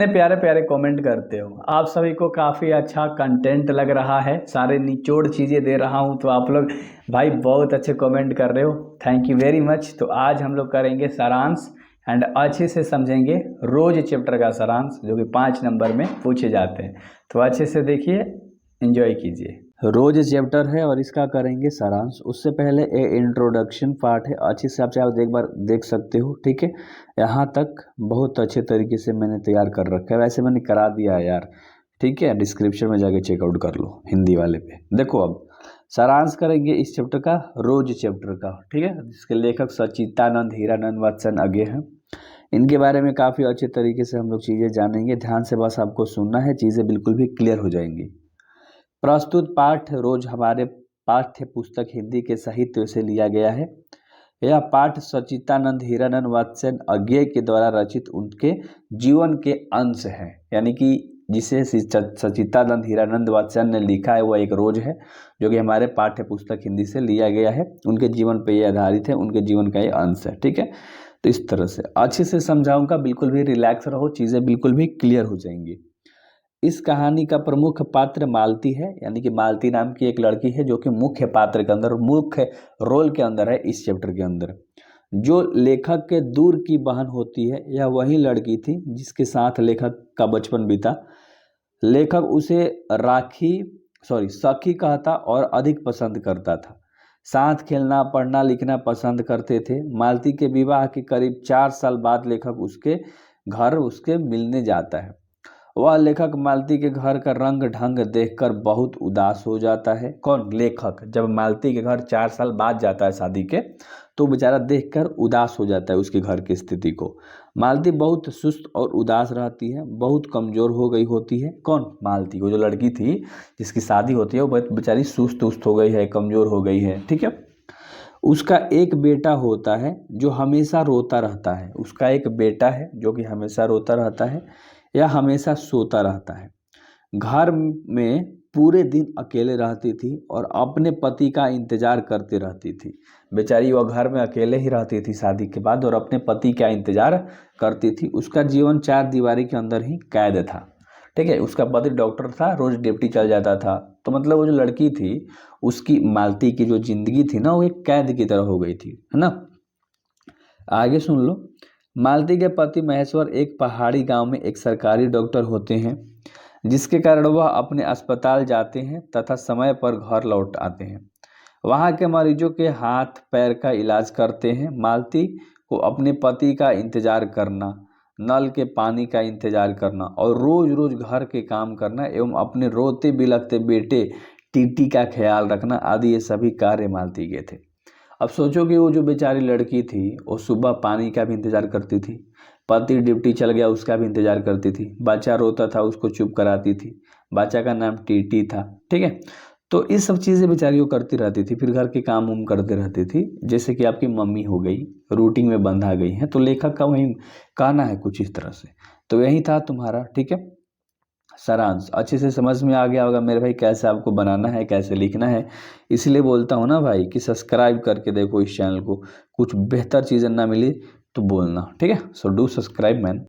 इतने प्यारे प्यारे कमेंट करते हो। आप सभी को काफ़ी अच्छा कंटेंट लग रहा है, सारे निचोड़ चीज़ें दे रहा हूँ तो आप लोग भाई बहुत अच्छे कमेंट कर रहे हो, थैंक यू वेरी मच। तो आज हम लोग करेंगे सारांश एंड अच्छे से समझेंगे रोज चैप्टर का सारांश जो कि 5 नंबर में पूछे जाते हैं। तो अच्छे से देखिए, एंजॉय कीजिए। रोज चैप्टर है और इसका करेंगे सारांश। उससे पहले ए इंट्रोडक्शन पार्ट है, अच्छे से आप चाहे एक बार देख सकते हो, ठीक है। यहाँ तक बहुत अच्छे तरीके से मैंने तैयार कर रखा है, वैसे मैंने करा दिया है यार, ठीक है। डिस्क्रिप्शन में जाके चेकआउट कर लो हिंदी वाले पे। देखो अब सारांश करेंगे इस चैप्टर का, रोज चैप्टर का, ठीक है। जिसके लेखक सचितानंद हीरानंद वात्सन आगे हैं। इनके बारे में काफ़ी अच्छे तरीके से हम लोग चीज़ें जानेंगे, ध्यान से बस आपको सुनना है, चीज़ें बिल्कुल भी क्लियर हो जाएंगी। प्रस्तुत पाठ रोज हमारे पाठ्य पुस्तक हिंदी के साहित्य से लिया गया है। यह पाठ सच्चिदानंद हीरानंद वात्स्यन अज्ञेय के द्वारा रचित उनके जीवन के अंश है। यानी कि जिसे सच्चिदानंद हीरानंद वात्स्यन ने लिखा है वह एक रोज है जो कि हमारे पाठ्य पुस्तक हिंदी से लिया गया है, उनके जीवन पर यह आधारित है, उनके जीवन का ये अंश है, ठीक है। तो इस तरह से अच्छे से समझाऊंगा, बिल्कुल भी रिलैक्स रहो, चीज़ें बिल्कुल भी क्लियर हो जाएंगी। इस कहानी का प्रमुख पात्र मालती है, यानी कि मालती नाम की एक लड़की है जो कि मुख्य पात्र के अंदर, मुख्य रोल के अंदर है इस चैप्टर के अंदर। जो लेखक के दूर की बहन होती है, यह वही लड़की थी जिसके साथ लेखक का बचपन बीता। लेखक उसे सखी कहता और अधिक पसंद करता था। साथ खेलना, पढ़ना लिखना पसंद करते थे। मालती के विवाह के करीब 4 साल बाद लेखक उसके घर उसके मिलने जाता है। वह लेखक मालती के घर का रंग ढंग देखकर बहुत उदास हो जाता है। कौन? लेखक। जब मालती के घर 4 साल बाद जाता है शादी के, तो बेचारा देखकर उदास हो जाता है उसके घर की स्थिति को। मालती बहुत सुस्त और उदास रहती है, बहुत कमज़ोर हो गई होती है। कौन? मालती। वो जो लड़की थी जिसकी शादी होती है वो बेचारी सुस्त उस्त हो गई है, कमज़ोर हो गई है, ठीक है। उसका एक बेटा होता है जो हमेशा रोता रहता है। उसका एक बेटा है जो कि हमेशा रोता रहता है या हमेशा सोता रहता है। घर में पूरे दिन अकेले रहती थी और अपने पति का इंतजार करते रहती थी। बेचारी वह घर में अकेले ही रहती थी शादी के बाद और अपने पति का इंतजार करती थी। उसका जीवन 4 दीवारी के अंदर ही कैद था, ठीक है। उसका पति डॉक्टर था, रोज ड्यूटी चल जाता था। तो मतलब वो जो लड़की थी उसकी, मालती की जो जिंदगी थी ना, वो एक कैद की तरह हो गई थी, है ना। आगे सुन लो। मालती के पति महेश्वर एक पहाड़ी गांव में एक सरकारी डॉक्टर होते हैं, जिसके कारण वह अपने अस्पताल जाते हैं तथा समय पर घर लौट आते हैं। वहां के मरीजों के हाथ पैर का इलाज करते हैं। मालती को अपने पति का इंतजार करना, नल के पानी का इंतजार करना और रोज रोज घर के काम करना एवं अपने रोते बिलखते बेटे टीटी का ख्याल रखना आदि ये सभी कार्य मालती के थे। अब सोचो कि वो जो बेचारी लड़की थी वो सुबह पानी का भी इंतजार करती थी, पति ड्यूटी चल गया उसका भी इंतजार करती थी, बच्चा रोता था उसको चुप कराती थी, बच्चा का नाम टीटी था, ठीक है। तो ये सब चीज़ें बेचारी वो करती रहती थी, फिर घर के काम उम करती रहती थी, जैसे कि आपकी मम्मी हो गई, रूटीन में बंधा गई है। तो लेखक का वही कहना है कुछ इस तरह से। तो यही था तुम्हारा, ठीक है, सारांश। अच्छे से समझ में आ गया होगा मेरे भाई कैसे आपको बनाना है, कैसे लिखना है। इसलिए बोलता हूँ ना भाई कि सब्सक्राइब करके देखो इस चैनल को, कुछ बेहतर चीज़ें ना मिली तो बोलना, ठीक है। So do subscribe man.